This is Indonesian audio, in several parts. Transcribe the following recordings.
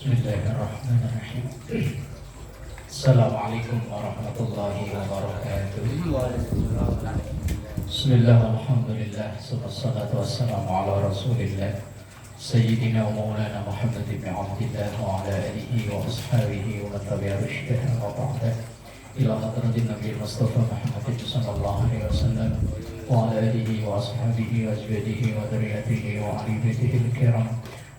Bismillahirrahmanirrahim. Assalamualaikum warahmatullahi wabarakatuh. Bismillah, alhamdulillah, wassalatu wassalamu ala rasulillah Sayyidina wa maulana Muhammad ibn Abdillah wa ala alihi wa ashabihi wa man tabi'a rusydah wa ba'dah ila hadratin Nabi Mustafa Muhammad sallallahu alaihi wasallam wa ala alihi wa ashabihi wa azwajihi wa dzurriyyatihi wa ali baitihi al-kiram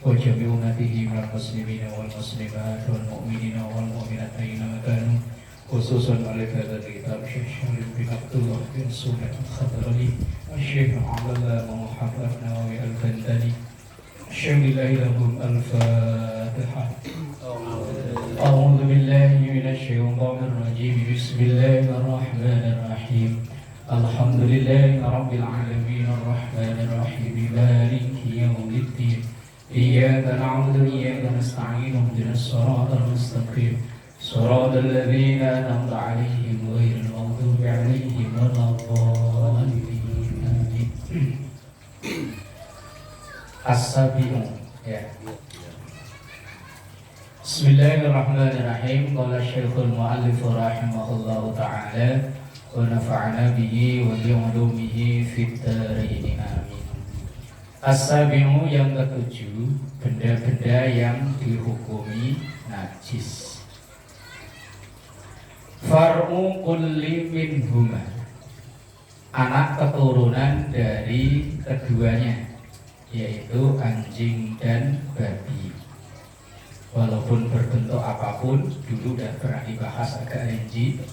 wa jami' ummatihi minal muslimina wal muslimat wal mu'minina wal mu'minat aina kanu khususan alif hadal kitab Syekh Syarif bin Abdullah bin Sunnah al-Khadrali Syekh Abdullah Muhammad Nawawi al-Bantani Syamillahi lahum al-Fatihah. A'udzu billahi minasy syaithanir rajim. Bismillahirrahmanirrahim. Alhamdulillahi rabbil alamin arrahmanir rahim maliki yaumiddin. Iyyaka na'budu wa iyyaka nasta'in ihdinas siratal mustaqim siratal ladzina an'amta 'alaihim ghairil maghdubi 'alaihim waladdallin. Amin. As-sabi'un, ya. Bismillahirrahmanirrahim. Qala Syekhul Mu'allif rahimahullahu ta'ala wa nafa'ana bihi wa bi 'ulumihi fid dharain. Amin. As-sabi'u yang ketujuh, benda-benda yang dihukumi najis. Far'u kulli minhuma, anak keturunan dari keduanya, yaitu anjing dan babi. Walaupun berbentuk apapun, dulu sudah pernah dibahas agak rinci,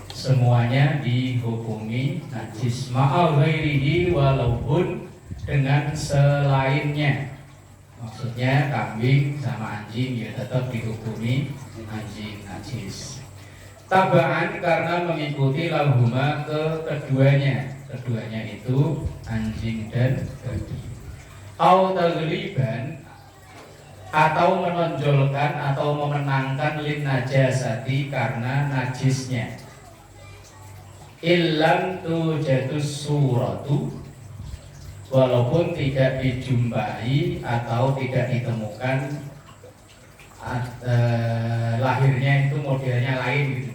semuanya dihukumi najis. Ma'al ghairihi, walaupun dengan selainnya. Maksudnya kambing sama anjing ya tetap dihukumi anjing najis. Tabaan karena mengikuti lahuma keduanya. Keduanya itu anjing dan babi. Au tagliban, atau menonjolkan atau memenangkan lin najasati karena najisnya. Illam tujadus suratu, walaupun tidak dijumpai atau tidak ditemukan lahirnya itu modelnya lain gitu.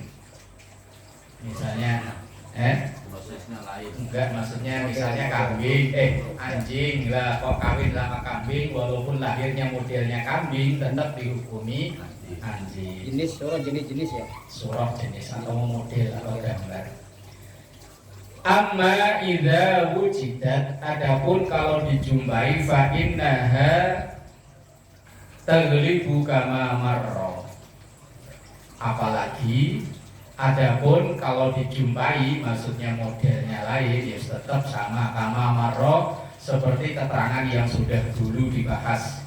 Misalnya prosesnya lain. Enggak, maksudnya misalnya kambing, anjing lah kok kawin sama kambing, walaupun lahirnya modelnya kambing tetap dihukumi anjing. Jenis surah jenis ya. Surah jenis atau model atau gambar. Amma idza wujidat, adapun kalau dijumpai fa innaha taghlibu kama marra. Apalagi adapun kalau dijumpai maksudnya modelnya lain, ya tetap sama kama marra, seperti keterangan yang sudah dulu dibahas.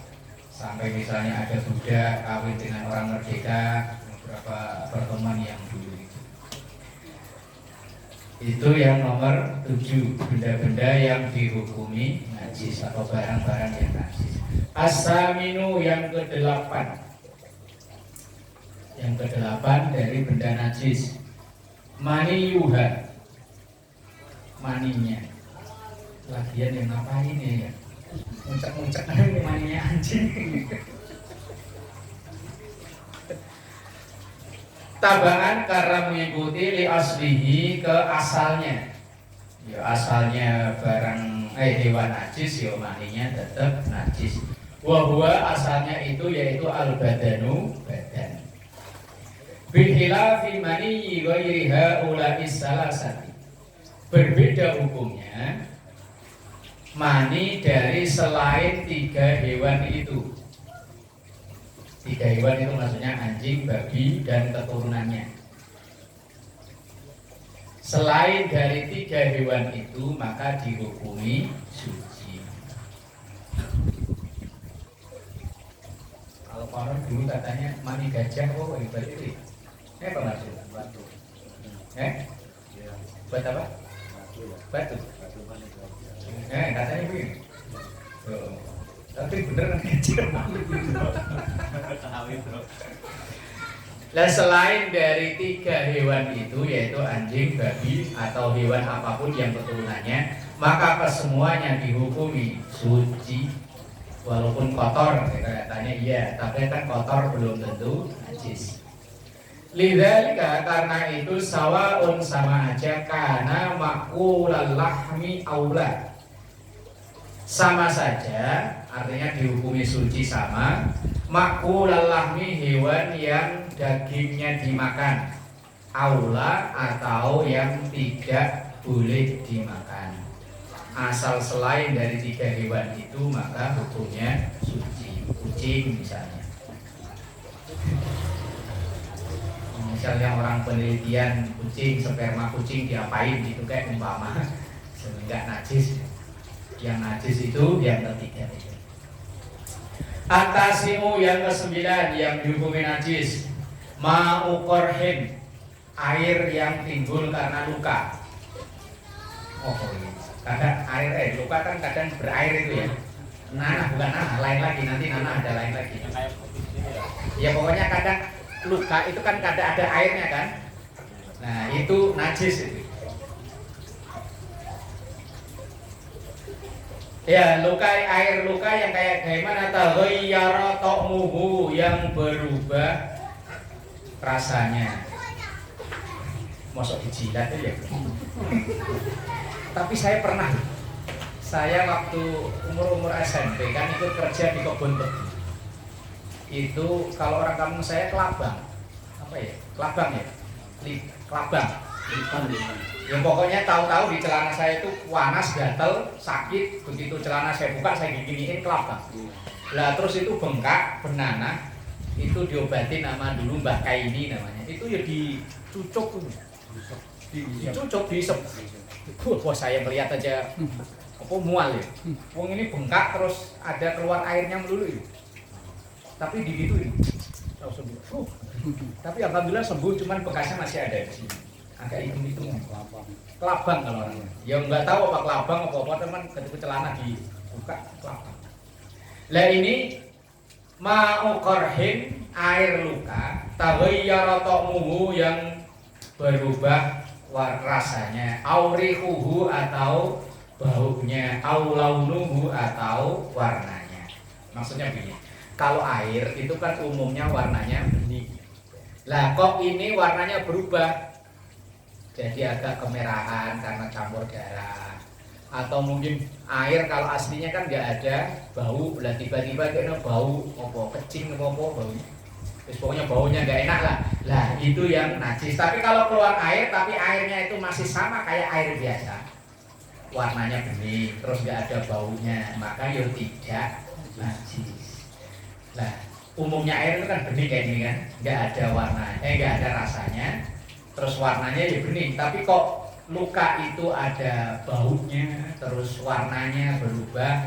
Sampai misalnya ada budak kawin dengan orang merdeka, beberapa pertemuan yang dulu. Itu yang nomor 7, benda-benda yang dihukumi najis atau barang-barang yang najis. As-saminu yang ke-8. Yang ke-8 dari benda najis. Maniyuha, maninya. Lagian yang ngapain ya? Muncak-muncak maninya anjing. Tabaan karena mengikuti li aslihi, ke asalnya. Ya asalnya barang hewan najis, ya maninya tetap najis. Wa huwa, asalnya itu yaitu al-badanu, badan. Bihilafi maniyyi ghairi haula'is salasati. Berbeda hukumnya mani dari selain 3 hewan itu. 3 hewan itu maksudnya anjing, babi, dan keturunannya. Selain dari 3 hewan itu maka dihukumi suci. Kalau orang dulu katanya mani gajah, oh hebat itu. Apa maksudnya? Batu. Buat apa? Batu. Katanya begini. Tapi bener kecil. Nah, selain dari 3 hewan itu, yaitu anjing, babi, atau hewan apapun yang keturunannya, maka kesemuanya dihukumi suci. Walaupun kotor, katanya iya, tapi kan kotor belum tentu najis. Lidzalika, karena itu sawaun sama aja, karena makulal lahmi aula, sama saja, artinya dihukumi suci sama. Makulal lahmi, hewan yang dagingnya dimakan, aula atau yang tidak boleh dimakan. Asal selain dari 3 hewan itu maka hukumnya suci. Kucing misalnya. Misalnya orang penelitian kucing, sperma kucing diapain gitu kayak umpama, sehingga najis. Yang najis itu yang ketiga itu. Atasimu yang ke-9 yang dihukumi najis, ma'u qorhin, air yang timbul karena luka. Oh iya. Kadang air luka kan kadang berair itu ya. Nanah bukan nanah, lain lagi, nanti nanah ada lain lagi. Ya pokoknya kadang luka itu kan kadang ada airnya kan. Nah itu najis itu. Ya luka, air luka yang kayak gimana, taghayyara ta'muhu, yang berubah rasanya. Mosok dijilat itu ya. Tapi saya pernah, saya waktu umur SMP kan ikut kerja di kebun tebu. Itu kalau orang kampung saya kelabang, apa ya? Kelabang ya? Kelabang. Yang pokoknya tahu-tahu di celana saya itu panas, gatel, sakit. Begitu celana saya buka, saya gini-giniin kelabang. Lah terus itu bengkak, benana. Itu diobatin nama dulu Mbah Kaini namanya. Itu ya dicucuk, dicucuk, diisep. Wah saya melihat aja apa mual ya. Wong ini bengkak terus ada keluar airnya melulu ya. Tapi digituin. Sembuh. Tapi alhamdulillah sembuh, cuman bekasnya masih ada di sini. Agak hitam-hitam. Kelabang kalau orangnya. Ya nggak tahu apa kelabang apa teman, ketika celana dibuka kelabang. Lah ini ma'u qorhin, air luka, taghayyara ta'muhu, yang berubah rasanya, aurihuhu atau baunya, au launuhu atau warnanya. Maksudnya begini, kalau air itu kan umumnya warnanya bening. Lah kok ini warnanya berubah jadi agak kemerahan karena campur darah, atau mungkin air kalau aslinya kan nggak ada bau, lah tiba-tiba kena bau apa kecing apa baunya. Terus pokoknya baunya nggak enak lah. Lah itu yang najis. Tapi kalau keluar air tapi airnya itu masih sama kayak air biasa, warnanya bening, terus nggak ada baunya, maka ya tidak najis. Lah umumnya air itu kan bening kayak gini kan, nggak ada warna, nggak ada rasanya, terus warnanya ya bening. Tapi kok luka itu ada baunya, terus warnanya berubah,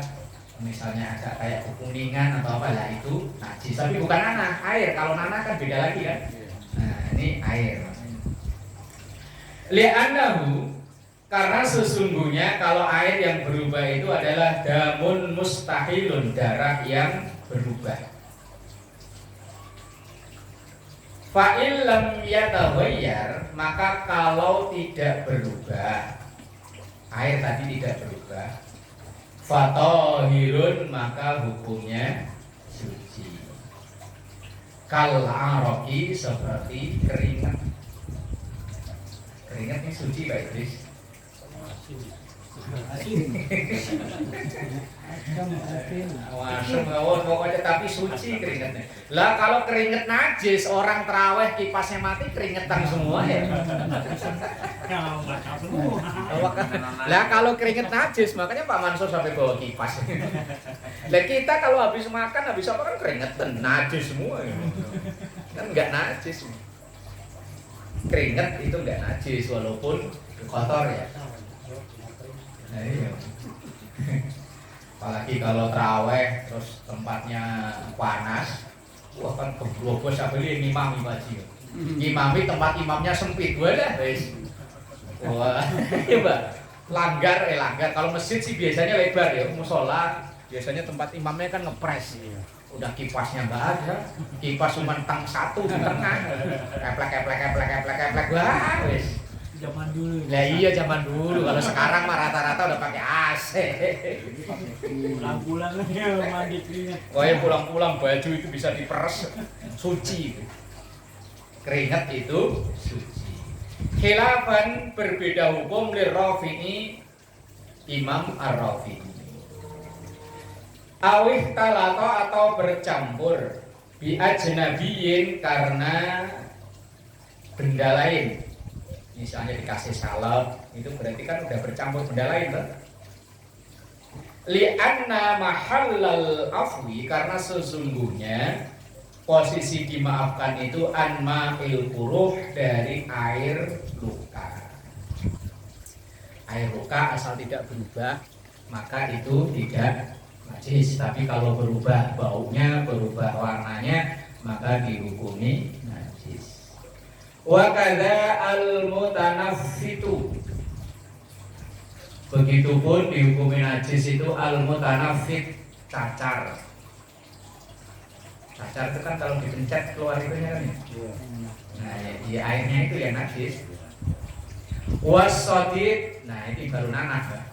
misalnya agak kayak kekuningan atau apa, lah itu najis. Tapi bukan nanah, air. Kalau nanah kan beda lagi kan. Nah ini air. Li'annahu, karena sesungguhnya kalau air yang berubah itu adalah damun mustahilun, darah yang berubah. Fa'il lam yataghayyar, maka kalau tidak berubah, air tadi tidak berubah, fatahirun, maka hukumnya suci. Kal araqi, seperti keringat. Keringat ini suci Pak Idris. Pokoknya tapi suci keringatnya. Lah kalau keringet najis, orang terawih kipasnya mati keringetan semua ya. Lah kalau keringet najis, makanya Pak Mansur sampai bawa kipas. Lah kita kalau habis makan, habis apa kan keringetan, najis semua ya. Kan enggak najis. Keringet itu enggak najis walaupun kotor ya. Nah, iya. Apalagi kalau terawih terus tempatnya panas, wah kan keblobos sampai ini ngimami baji. Ngimami tempat imamnya sempit, wadah wis. Wah, iya Mbak. Langgar. Kalau masjid sih biasanya lebar ya, musola biasanya tempat imamnya kan ngepres. Udah kipasnya nggak ada, kipas cuma tang satu di tengah, keplek, wah wis. Zaman dulu. Lah iya zaman dulu, kalau sekarang mah rata-rata udah pakai AC. Pulang-pulang ya mandi keringat. Pokoknya pulang-pulang baju itu bisa diperes, suci. Keringat itu suci. Khilafan berbeda hukum lirrafi'i Imam Ar-Rafi'i. Awih talato atau bercampur bi ajnabiyin karena benda lain. Misalnya dikasih salep, itu berarti kan udah bercampur benda lain kan? Li'anna mahallal afwi, karena sesungguhnya posisi dimaafkan itu anma'il puruh, dari air luka. Air luka asal tidak berubah maka itu tidak najis, tapi kalau berubah baunya, berubah warnanya maka dihukumi najis. Wa kadza al-mutanaffitu, begitupun dihukumi najis itu al-mutanaffit, cacar. Cacar itu kan kalau dipencet keluar itunya kan ya. Nah, di airnya itu ya najis. Wasodid, nah ini baru nanah ya.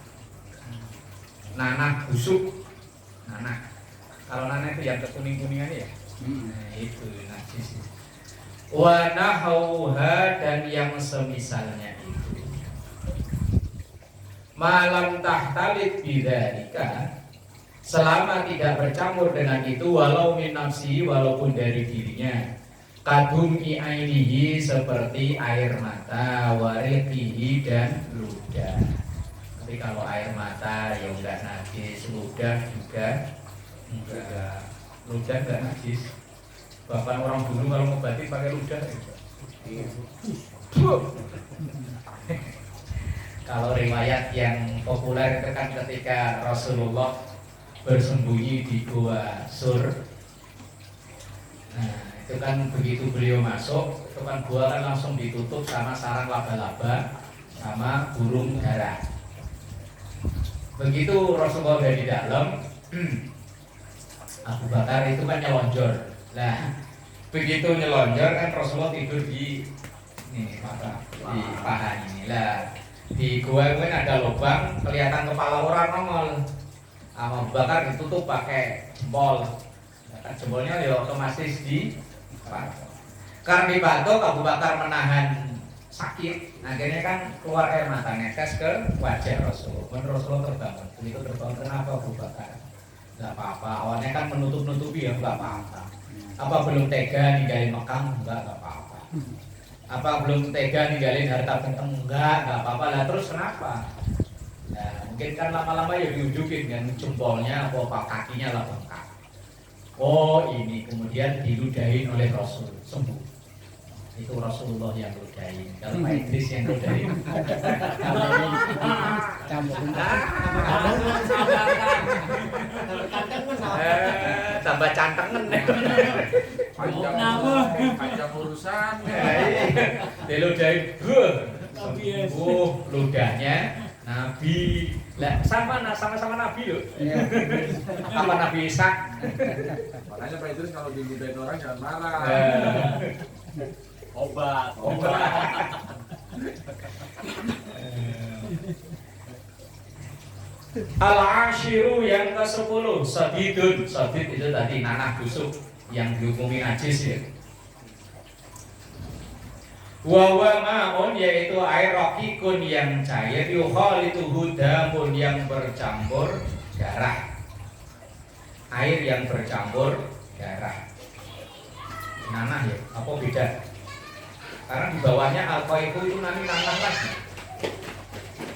Nanah busuk, nanah. Kalau nanah itu yang kekuning-kuningan ya. Nah itu najis. Wa nahauha, dan yang semisalnya itu. Malam tahtalit bidzalika, selama tidak bercampur dengan itu, walau min nafsi, walaupun dari dirinya. Kadum ainihi, seperti air mata, wariqihi, dan ludah. Tapi kalau air mata ya enggak najis, ludah juga enggak. Ludah enggak najis. Bahkan orang dulu kalau ngobati pakai ludah. Kalau riwayat yang populer itu kan ketika Rasulullah bersembunyi di gua Sur. Nah, itu kan begitu beliau masuk, itu kan gua kan langsung ditutup sama sarang laba-laba sama burung dara. Begitu Rasulullah udah di dalam, Abu Bakar itu kan nyelonjor. Nah, begitu nyelonjor kan Rasulullah tidur di ini apa? Di paha ini lah. Di gua itu kan ada lubang, kelihatan kepala orang nongol. Abu Bakar ditutup pakai jempol. Nah, jempolnya ya otomatis di patok. Karena di patok Abu Bakar menahan sakit, akhirnya kan keluar air mata netes ke wajah Rasulullah. Rasulullah terbangun. Begitu terbangun, kenapa Abu Bakar? Gak apa-apa. Awalnya kan menutup-nutupi ya, gak apa-apa. Apa belum tega ninggalin Mekah? Enggak apa-apa. Apa belum tega ninggalin harta benteng? Enggak apa-apa. Lah terus kenapa? Nah, mungkin kan lama-lama ya diunjukin kan jempolnya apa kakinya lah bengkak. Oh ini kemudian diludahin oleh Rasul, sembuh. Itu Rasulullah yang ludahin. Kalau Pak Idris yang ludahin. Tambah cantengan. Panjang urusan. Diludahin. Sembuh ludahnya Nabi. Lah sama-sama Nabi loh. Apa Nabi Isa? Makanya Pak Idris kalau diludahin orang jangan marah. Obat. Al-ashiru yang ke-10, sadidun. Sadid itu tadi nanah busuk yang dihukumi najis ya. Wawa ma'un, yaitu air rokikun yang cair, yukhalitu damun yang bercampur darah. Air yang bercampur darah. Nanah ya, apa beda? Karena di bawahnya alkoiku itu nanti nanah lagi.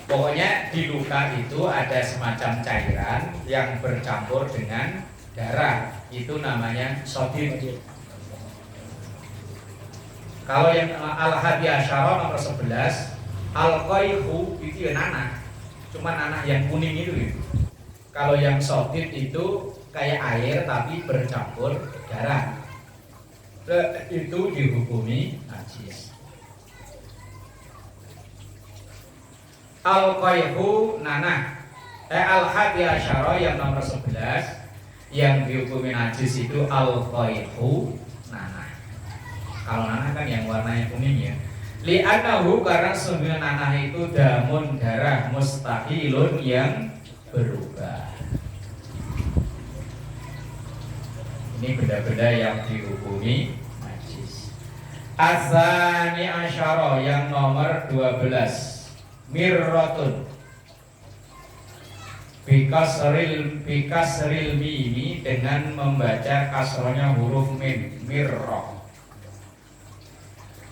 Pokoknya di luka itu ada semacam cairan yang bercampur dengan darah. Itu namanya sodid. Kalau yang al-hadi asyara nomor 11, al-qaihu itu ya nanah. Cuma nanah yang kuning itu ya. Kalau yang sodid itu kayak air tapi bercampur darah. Itu dihukumi najis. Al-qaihu nanah. Al-hadi asyara yang nomor 11 yang dihukumi najis itu al-qaihu nanah. Kalau nanah kan yang warnanya kuning ya. Li'annahu karena sungguh nanah itu damun darah mustahilun yang berubah. Ini benda-benda yang dihukumi najis. Asani asyara yang nomor 12. Mirratun bikasril mimi dengan membaca kasrohnya huruf mim. Mirrah.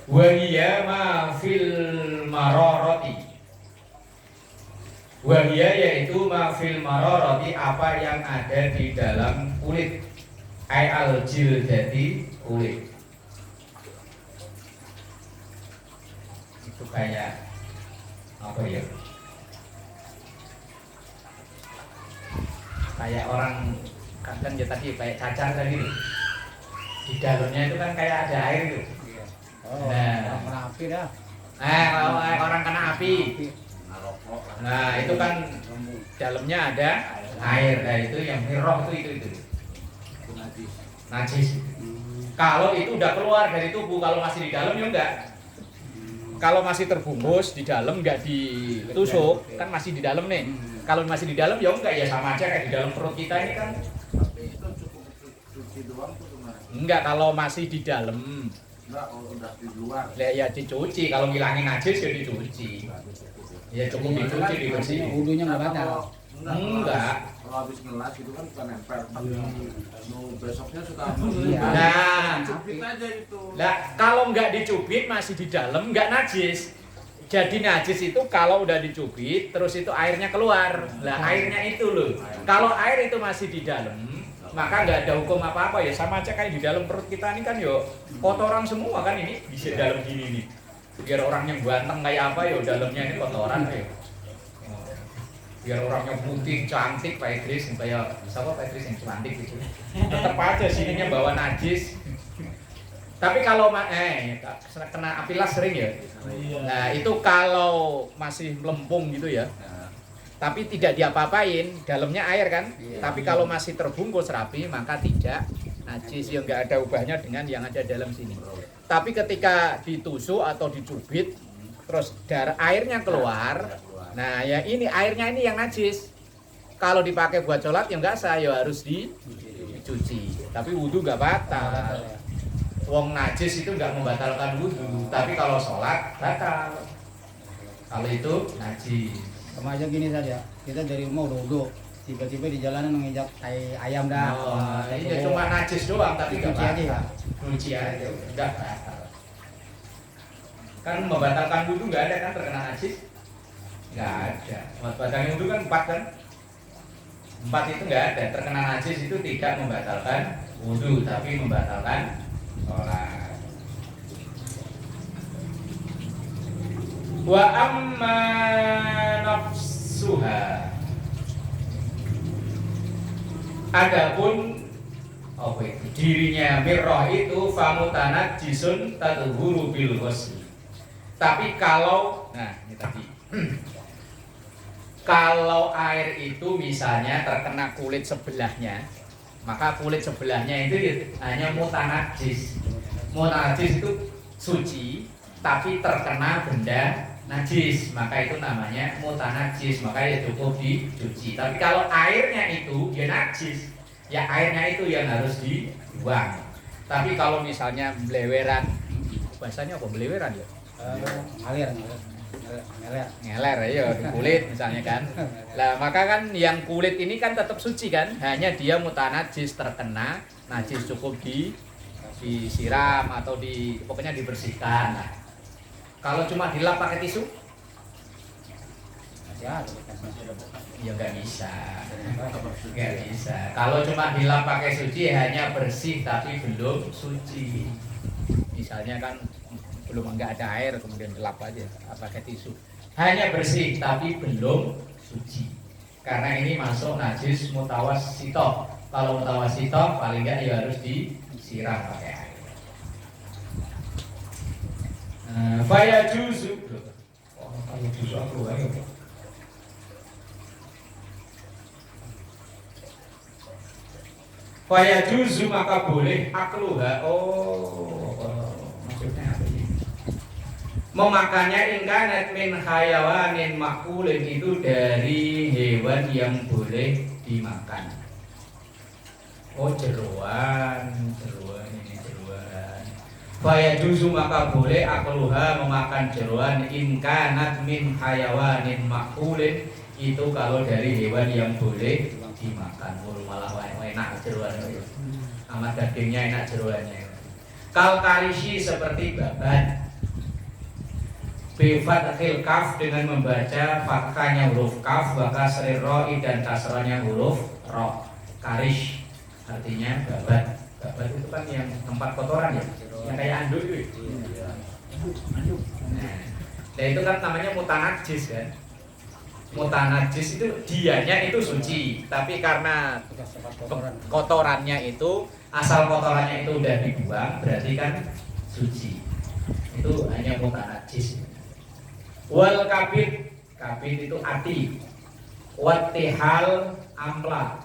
Wahia ma fil maroroti. Wahia yaitu ma fil maroroti, apa yang ada di dalam kulit. Ai al jildati, kulit. Itu kayak apa ya? Kayak orang kan ya tadi kayak cacar tadi tuh. Di dalamnya itu kan kayak ada air tuh. Oh, Nah. kena api dah. Kalau orang kena api. Nah, itu kan dalamnya ada air. Nah, itu yang mirroh itu. Najis. Kalau itu udah keluar dari tubuh, kalau masih di dalam ya enggak. Kalau masih terbungkus di dalam enggak ditusuk, kan masih di dalam nih. Kalau masih di dalam ya enggak, ya sama aja kayak di dalam perut kita ini kan. Tapi itu cukup cuci doang tuh kemarin. Enggak, kalau masih di dalam. Enggak, kalau udah di luar. Ya dicuci, kalau ngilangin najis ya dicuci. Ya cukup dicuci, dibersihin. Wudhunya nggak batal. Enggak. Kalau habis ngelas itu kan bukan nempel. Besoknya suka. Nah, Cupit aja itu. Lah, kalau nggak dicubit masih di dalam nggak najis. Jadi najis itu kalau udah dicubit terus itu airnya keluar. Lah airnya itu loh. Kalau air itu masih di dalam, maka nggak ada hukum apa-apa ya, sama aja kayak di dalam perut kita ini kan yo kotoran semua kan ini di dalam gini nih. Biar orangnya ganteng kayak apa yo dalamnya ini kotoran ya. Biar orangnya putih, cantik, Pak Idris, kayak siapa Pak Idris yang cantik gitu. Tetap aja sininya bawa najis. Tapi kalau kena api las sering ya. Nah, itu kalau masih melempung gitu ya. Tapi tidak diapa-apain, dalamnya air kan. Tapi kalau masih terbungkus rapi maka tidak najis, yang enggak ada ubahnya dengan yang ada dalam sini. Tapi ketika ditusuk atau dicubit terus airnya keluar. Nah, ya ini airnya ini yang najis. Kalau dipakai buat sholat ya enggak sah, ya harus dicuci. Tapi wudhu enggak batal. Wong najis itu enggak membatalkan wudhu, tapi kalau sholat batal. Kalau itu najis. Sama aja gini saja. Kita dari rumah udah wudhu, tiba-tiba di jalanan menginjak tai ayam dah. Oh, ini cuma najis doang, tapi enggak Cuci aja batal. ya? Cuci aja, enggak batal. Kan membatalkan wudhu enggak ada kan terkena najis? Enggak ada. Batalkan wudhu kan 4 kan? 4 itu enggak ada. Terkena najis itu tidak membatalkan wudhu, tapi membatalkan sholat. Wa amma nafsuha, adapun dirinya mirroh itu famutanat jisun tatuhuru bil ghusl. Tapi kalau ini tadi kalau air itu misalnya terkena kulit sebelahnya, maka kulit sebelahnya itu hanya mutanajis. Mutanajis itu suci, tapi terkena benda najis, maka itu namanya mutanajis, maka ya cukup dicuci. Tapi kalau airnya itu ya najis, ya airnya itu yang harus dibuang. Tapi kalau misalnya beleweran, bahasanya apa beleweran ya? Ngeler ya di kulit misalnya kan. Lah maka kan yang kulit ini kan tetap suci kan, hanya dia mutanajis, terkena najis, cukup disiram atau pokoknya dibersihkan. Nah, kalau cuma dilap pakai tisu ya nggak bisa. Kalau cuma dilap pakai suci hanya bersih tapi belum suci. Misalnya kan belum nggak ada air kemudian dilap aja pakai tisu, hanya bersih tapi belum suci, karena ini masuk najis mutawassithah. Kalau mutawassithah paling nggak ya harus disiram pakai air. Faya juzu, kalau juzu aku ayo. Faya juzu maka boleh akluha. Maksudnya apa sih? Memakannya ingkanat min hayawanin makulin itu dari hewan yang boleh dimakan. Oh jeroan ini jeroan. Faya juzu maka boleh akluha memakan jeroan ingkanat min hayawanin makulin itu kalau dari hewan yang boleh dimakan. Malah enak jeroan itu. Amat dagingnya enak jeroannya. Kal karisi seperti babat. Bifathil kaf dengan membaca fathahnya huruf kaf wa kasri ra'i dan kasranya huruf ra. Karish artinya babat. Babat itu kan yang tempat kotoran ya, yang kayak anduk itu. Nah, itu kan namanya mutanajis kan. Mutanajis itu dianya itu suci, tapi karena kotorannya itu asal kotorannya itu udah dibuang berarti kan suci. Itu hanya mutanajis. Wal kabid itu ati. Wattihal ampla.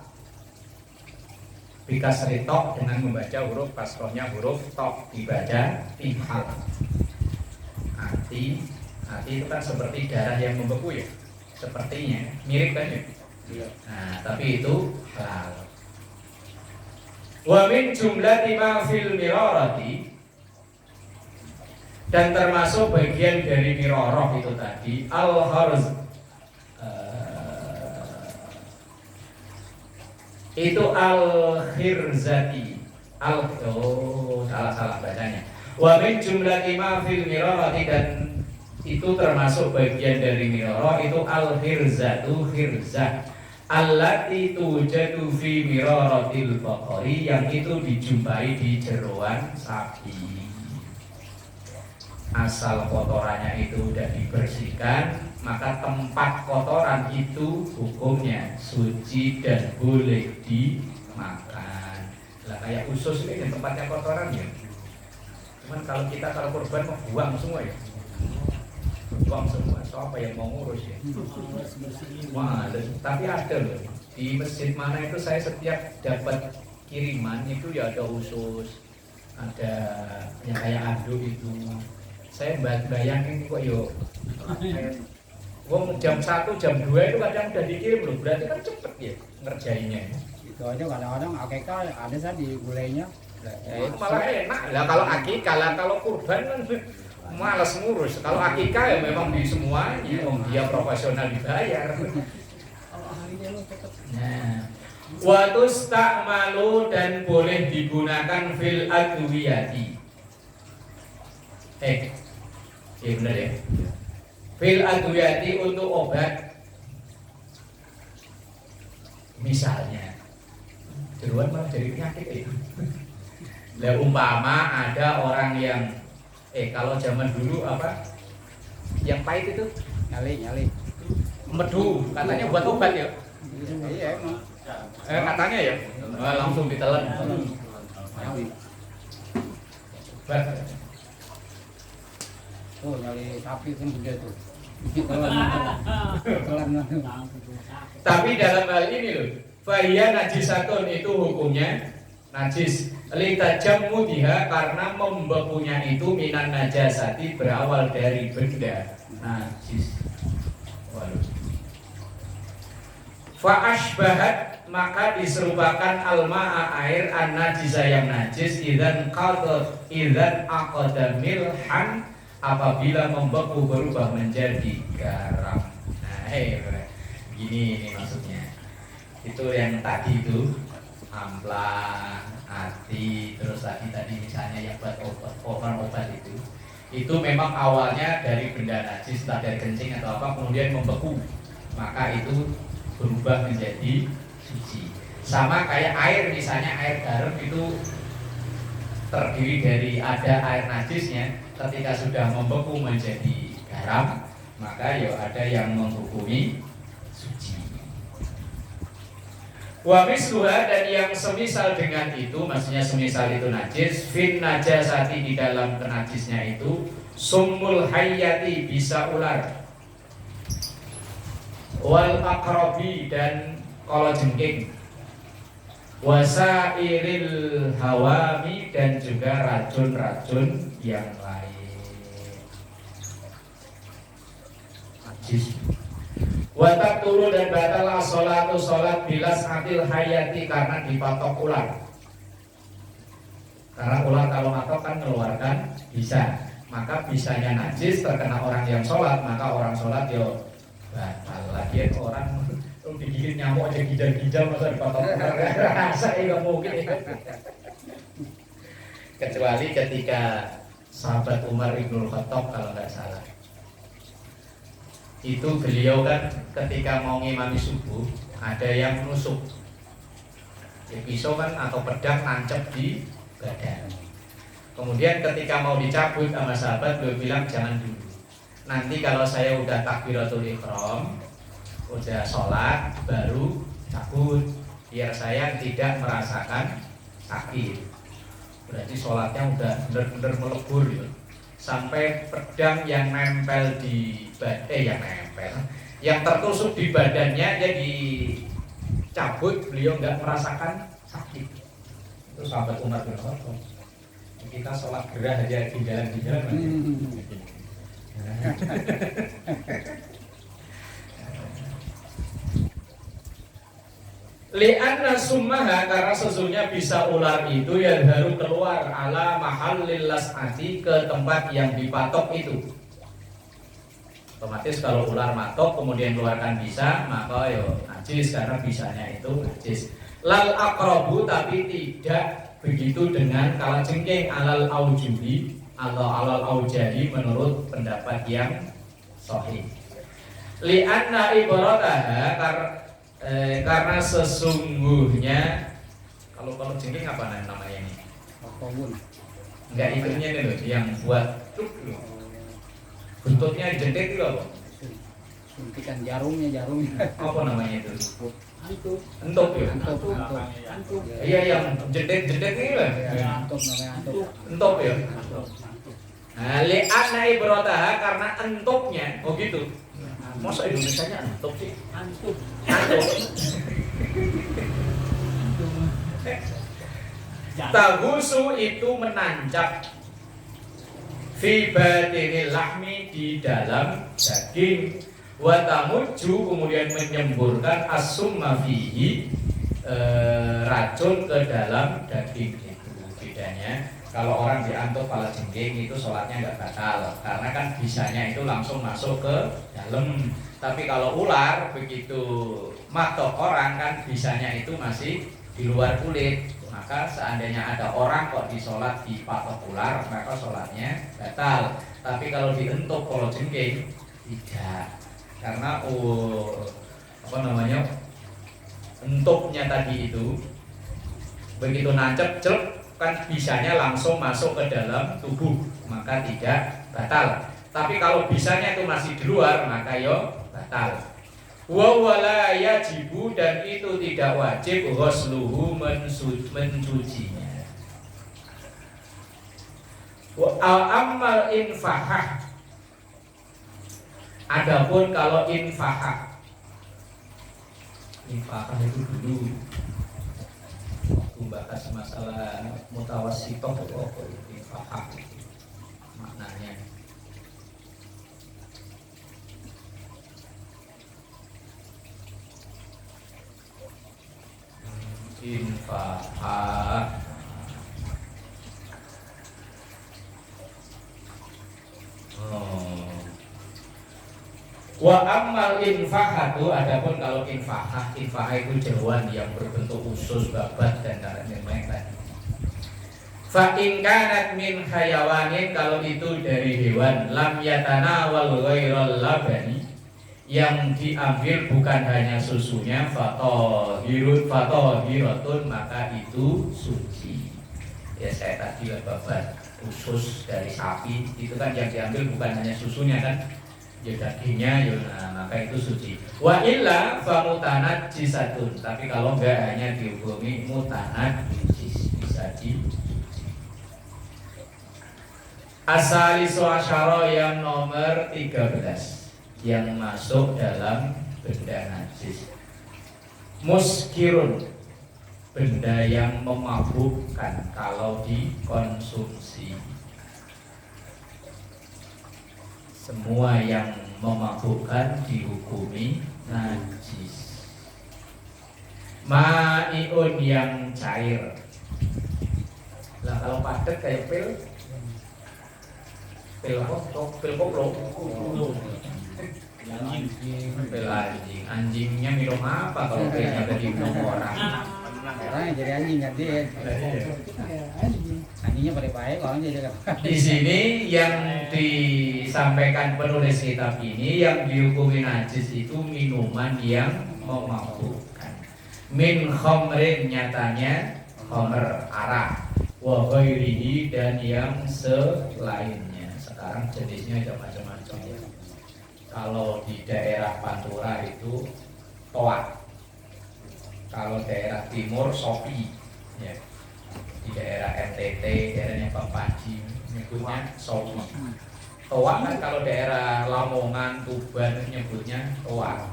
Bikasri tok dengan membaca huruf kasrohnya huruf tok dibaca tihal. Ati itu kan seperti darah yang membeku ya. Sepertinya mirip kan ya. Nah, tapi itu halal. Wa min jumlati ma fil mirarati dan termasuk bagian dari miroroh itu tadi al-harz itu al-khirzati salah bacanya wa min jumlati ma fil mirarati dan itu termasuk bagian dari miroroh itu al-khirzatu khirzah allati tujadu fi miraratil baqari yang itu dijumpai di jeroan sapi. Asal kotorannya itu sudah dibersihkan, maka tempat kotoran itu hukumnya suci dan boleh dimakan. Lah kayak usus ini tempatnya kotoran ya. Cuman kalau kita kurban mau buang semua ya. Buang semua. Siapa yang mau ngurus ya? Wah, tapi ada loh. Di masjid mana itu saya setiap dapat kiriman itu ya ada usus, ada yang kayak anduk itu. Saya bayangin kok yo jam 1, jam 2 itu kadang udah dikirim loh, berarti kan cepet ya ngerjainnya. Itu aja kadang-kadang akikah ada saya di gulainya. Itu malah enak. Lah kalau akikah, kalau kurban kan malas ngurus. Kalau akikah ya memang di semuanya, dia profesional dibayar. Nah, watus tak malu dan boleh digunakan fil adwiyati. Iya benar ya. Fil adwiyati untuk obat. Misalnya jeruan malah jadi penyakit itu. Lah umpama ada orang yang kalau zaman dulu apa? Yang pahit itu Nyali. medu, katanya buat obat ya. Iya emang. Katanya ya. Langsung ditelan. Oh nyali sapi kan gede tuh. Tapi dalam hal ini loh, fahiyya najisatun itu hukumnya najis. Litajammu diha karena membekunya itu minan najasati berawal dari benda najis. Fa ashbahat maka diserupakan alma'a air an najisa yang najis idzan aqada milhan apabila membeku berubah menjadi garam. Nah, gini maksudnya. Itu yang tadi itu amplang, ati, terus tadi misalnya yang buat obat itu. Itu memang awalnya dari benda najis, entah dari kencing atau apa, kemudian membeku. Maka itu berubah menjadi suci. Sama kayak air, misalnya air garam itu terdiri dari ada air najisnya. Ketika sudah membeku menjadi garam, maka ya ada yang menghukumi suci. Wa misluha dan yang semisal dengan itu, maksudnya semisal itu najis, fin najasati di dalam penajisnya itu, summul hayyati bisa ular, wal aqrabi dan kalajengking, wasairil hawami dan juga racun-racun yang lain. najis. Watak turu dan batal as-sholatu sholat bilas atil hayati karena dipatok ular. Karena ular kalau matok kan mengeluarkan bisa, maka bisanya najis terkena orang yang sholat, maka orang sholat yo batal. Lagian orang digigit nyamuk aja gijal-gijal masa dipatok ular, rasa nggak mungkin. Kecuali ketika sahabat Umar Ibnul Khattab kalau nggak salah, itu beliau kan ketika mau ngimami subuh ada yang menusuk pisau kan atau pedang nancep di badan. Kemudian ketika mau dicabut sama sahabat beliau bilang jangan dulu, nanti kalau saya udah takbiratul ihram, udah sholat baru cabut biar saya tidak merasakan sakit. Berarti sholatnya udah bener-bener melebur ya. Sampai pedang yang nempel di yang tertusuk di badannya jadi cabut, beliau nggak merasakan sakit. Itu sahabat Umar bin Khattab. Kita sholat gerah aja di jalan Li'anna summaha, karena sesungguhnya bisa ular itu yang baru keluar ala mahallil las'ati, ke tempat yang dipatok itu. Otomatis kalau ular matok kemudian keluarkan bisa, maka yo najis karena bisanya itu najis. Lal aqrabu, tapi tidak begitu dengan kalajengking alal aujubi atau alal aujadi menurut pendapat yang sahih. Li'anna ibarataha, karena sesungguhnya kalau jengking apa namanya ini? Oktogon. Enggak, itunya nih loh yang buat buntutnya jentik itu apa? Suntikan jarumnya. Apa namanya itu? Antuk. Entuk ya? Antuk. Iya, yang jentik ini lah. Antuk namanya antuk. Entuk ya? Nah, li'anna ibrataha, karena entuknya, oh gitu. Masa Indonesianya entuk sih? Antuk. Tahusu itu menancap fi batinil lahmi, di dalam daging. Wa tamuju, kemudian menyemburkan as-summa fihi, racun ke dalam daging itu. Bedanya kalau orang diantuk kalajengking itu sholatnya nggak batal karena kan bisanya itu langsung masuk ke dalam. Tapi kalau ular begitu matok orang kan bisanya itu masih di luar kulit, maka seandainya ada orang kok di sholat dipatok ular maka sholatnya batal. Tapi kalau dientuk kalajengking tidak, karena entuknya tadi itu begitu nancep celep kan bisanya langsung masuk ke dalam tubuh, maka tidak batal. Tapi kalau bisanya itu masih di luar maka yo batal. Wa wala yajibu, dan itu tidak wajib ghusluhu, mencucinya. Wa ammal infahah, adapun kalau infahah itu dulu membahas masalah mutawassithah atau infahah maknanya. Infahah wa ammal infahatu, adapun kalau infahah itu jeruan yang berbentuk usus, babat dan lain-lain tadi. Fa in kanat min hayawanin, kalau itu dari hewan lam yatanawal ghairal labani, yang diambil bukan hanya susunya, fatohiratun, maka itu suci. Ya saya tadi babat usus dari sapi itu kan yang diambil bukan hanya susunya kan, ya dagingnya ya, maka itu suci. Wa illa fa mutanajjisatun, tapi kalau enggak hanya dihukumi mutanajjis, bisa dicuci. Asalisu asyara, yang nomor 13 yang masuk dalam benda najis. Muskirun, benda yang memabukkan kalau dikonsumsi. Semua yang memabukkan dihukumi najis. Ma'iun yang cair. Lah kalau padat kayak pil apa? Pil koplo. Pil anjing. Anjingnya minum apa kalau pilnya tadi minum orang? Orang yang jadi anjing ganti. Anjingnya pada baik, orang jadi Di sini yang disampaikan penulis kitab ini yang dihukumi najis itu minuman yang memabukkan. Min khamrin nyatanya khamr arak, wa ghairihi dan yang selainnya. Sekarang jenisnya ada macam-macam ya. Kalau di daerah Pantura itu toa. Kalau daerah timur sopi ya. Di daerah NTT, daerahnya Bang Panji menyebutnya sopi. Toa kan kalau daerah Lamongan, Tuban menyebutnya toa.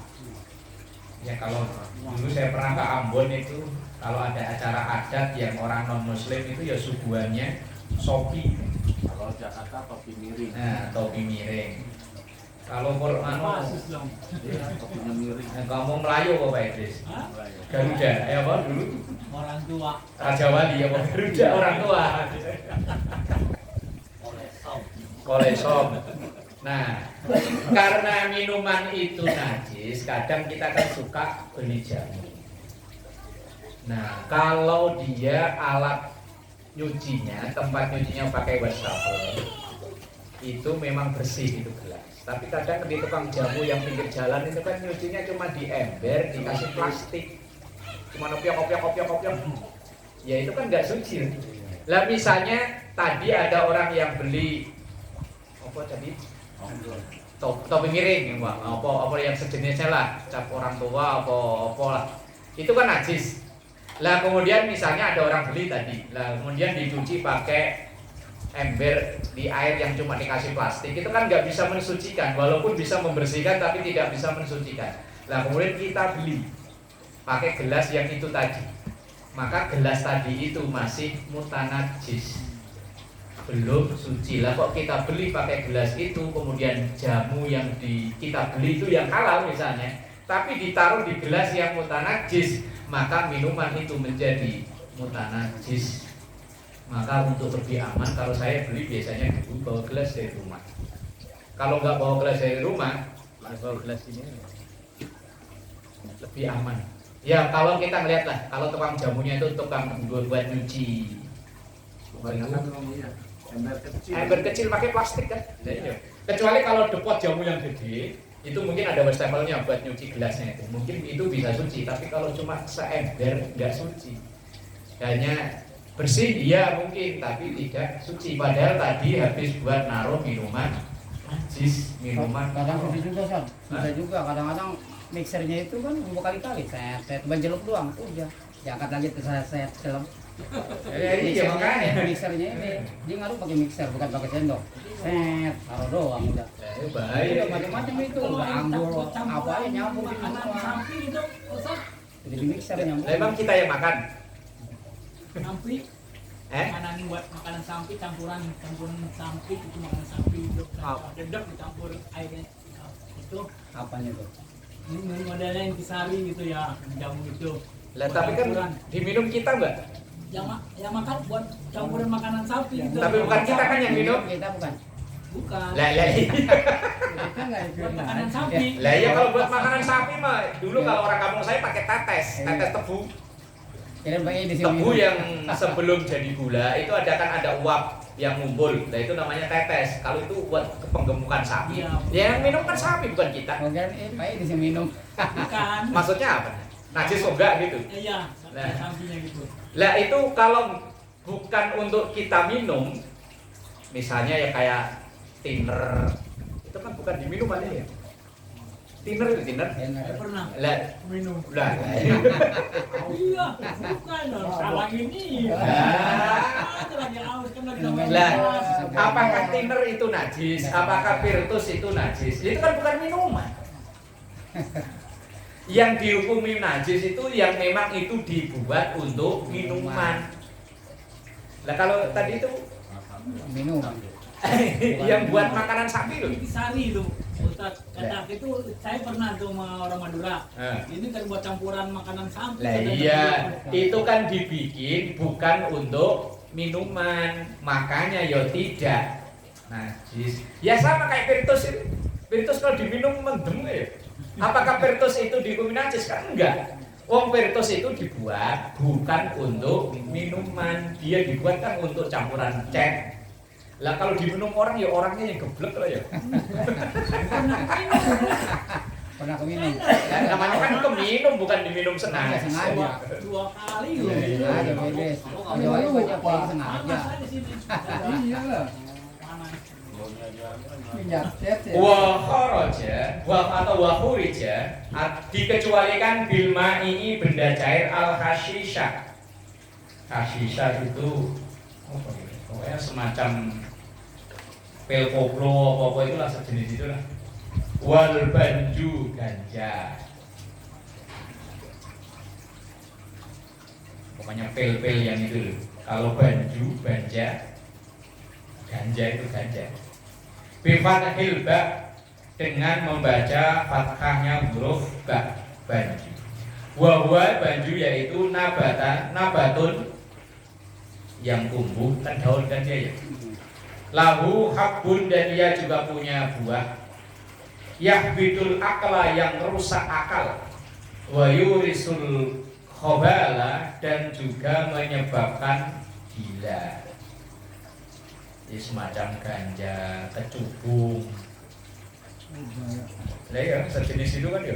Ya kalau dulu saya pernah ke Ambon itu, kalau ada acara adat yang orang non muslim itu ya suguhannya sopi. Kalau Jakarta topi miring. Nah, topi miring. Kalau Quran Topinya miring. kamu Melayu apa Pak Idris? Garuda, apa dulu? Orang tua. Raja Wali apa Garuda orang tua? Kolesom. Nah, karena minuman itu najis, kadang kita kan suka benih jamu. Nah, kalau dia alat nyucinya, tempat nyucinya pakai wastafel, itu memang bersih itu gelas. Tapi kadang di tukang jamu yang pinggir jalan itu kan nyucinya cuma di ember, dikasih plastik, cuma opiak. Ya itu kan nggak suci. Lah misalnya tadi ada orang yang beli apa tadi? Topi miring, apa yang sejenisnya lah, cap orang tua apa lah. Itu kan najis. Lah kemudian misalnya ada orang beli tadi, lah kemudian dicuci pakai ember di air yang cuma dikasih plastik, itu kan nggak bisa mensucikan, walaupun bisa membersihkan tapi tidak bisa mensucikan. Lah kemudian kita beli pakai gelas yang itu tadi, maka gelas tadi itu masih mutanajis, belum suci. Lah kok kita beli pakai gelas itu, kemudian jamu yang kita beli itu yang halal misalnya, tapi ditaruh di gelas yang mutanajis, maka minuman itu menjadi mutanajis. Maka untuk lebih aman, kalau saya beli biasanya dulu bawa gelas dari rumah. Kalau nggak bawa gelas dari rumah, bawa gelas ini lebih aman. Ya kalau kita ngeliat lah, kalau tukang jamunya itu tukang buat nyuci. Kebanyakan memang iya. Ember kecil pakai plastik kan? Kecuali kalau depot jamu yang gede, itu mungkin ada wastafelnya buat nyuci gelasnya itu. Mungkin itu bisa suci, tapi kalau cuma seember nggak suci. Hanya bersih iya mungkin, tapi tidak suci. Padahal tadi habis buat naruh minuman najis, minuman. Kadang suci juga San, bisa juga. Kadang-kadang mixernya itu kan berkali-kali, saya banjeluk doang, udah diangkat lagi ke saya celem. Iya makanya. Mixernya ini dia ngaruh pakai mixer, bukan pakai sendok. Taruh doang udah. Bahaya. Macam-macam itu, udah anggur, apa aja nyampur di makanan semua. sapi itu, Ustaz. Jadi di mixer nyampur. Memang kita yang makan. Sapi. Makanan ini buat makanan sapi, campuran sapi itu makanan sapi itu. Dedek dicampur airnya itu. Apanya tuh? Ini modelnya yang disari gitu ya, jamu itu. Lah tapi kan diminum kita enggak? Yang makan buat campuran makanan sapi gitu. Tapi bukan kita kan yang minum. Kita bukan. Bukan. Lah Kita nggak Buat makanan sapi. Lah ya kalau buat makanan sapi mah dulu kalau orang kampung saya pakai tetes tebu. Kira pakai di sini. Tebu yang sebelum jadi gula itu ada uap yang ngumpul. Nah itu namanya tetes. Kalau itu buat penggemukan sapi. Iya. Ya yang minum kan sapi bukan kita. Kemudian pakai di sini minum. Bukan. Maksudnya apa? Najis kok enggak gitu. Iya, Nah. sapinya gitu. Lah itu kalau bukan untuk kita minum, misalnya ya kayak thinner, itu kan bukan diminum aja ya. Thinner itu thinner. Saya pernah Lah, minum. lah. Oh iya, bukan dong. Salah ini. Itu lagi aus kan lagi sama Lah, gelas. apakah thinner itu najis? Apakah spiritus itu najis? Itu kan bukan minuman. Yang dihukumi najis itu yang memang itu dibuat untuk minuman. Lah kalau tadi itu Minum. yang buat makanan sapi loh. Intisari itu. Ustaz, kata itu saya pernah tuh sama orang Madura. Ini kan buat campuran makanan samping. Lah iya, itu kan dibikin bukan untuk minuman, makanya ya tidak najis. Ya sama kayak Virtus itu. Virtus kalau diminum mendem ya. Apakah Virtus itu dihukum najis? Kan enggak. Wong Virtus itu dibuat bukan untuk minuman, dia dibuat kan untuk campuran cat. Lah kalau diminum orang ya orangnya yang geblek lah ya. Pernah keminum. Nah, namanya kan keminum bukan diminum sengaja. Sengaja. 2 kali Iya, loh. sengaja beres. Kecuali banyak yang sengaja. Panas aja sini. Iyalah. Panas. Minyak cet ya. Wa kharaja wa atau wa khurija dikecualikan bil ma'i benda cair al hashisha. Hashisha itu apa ya? Pokoknya semacam pil koplo apa-apa itulah sejenis itulah. Wal banju ganja. Pokoknya pil-pil yang itu loh. Kalau banju, banja, ganja itu ganja. Bifathil ba dengan membaca fathahnya huruf ba banju. Wahwa banju yaitu nabatun yang tumbuh kan daun kan dia ya. Lahu habbun dan dia juga punya buah. Yahbitul akla yang merusak akal. Wa yurisul khobala dan juga menyebabkan gila. Ini semacam ganja, kecubung. Lah ya, sejenis itu kan ya.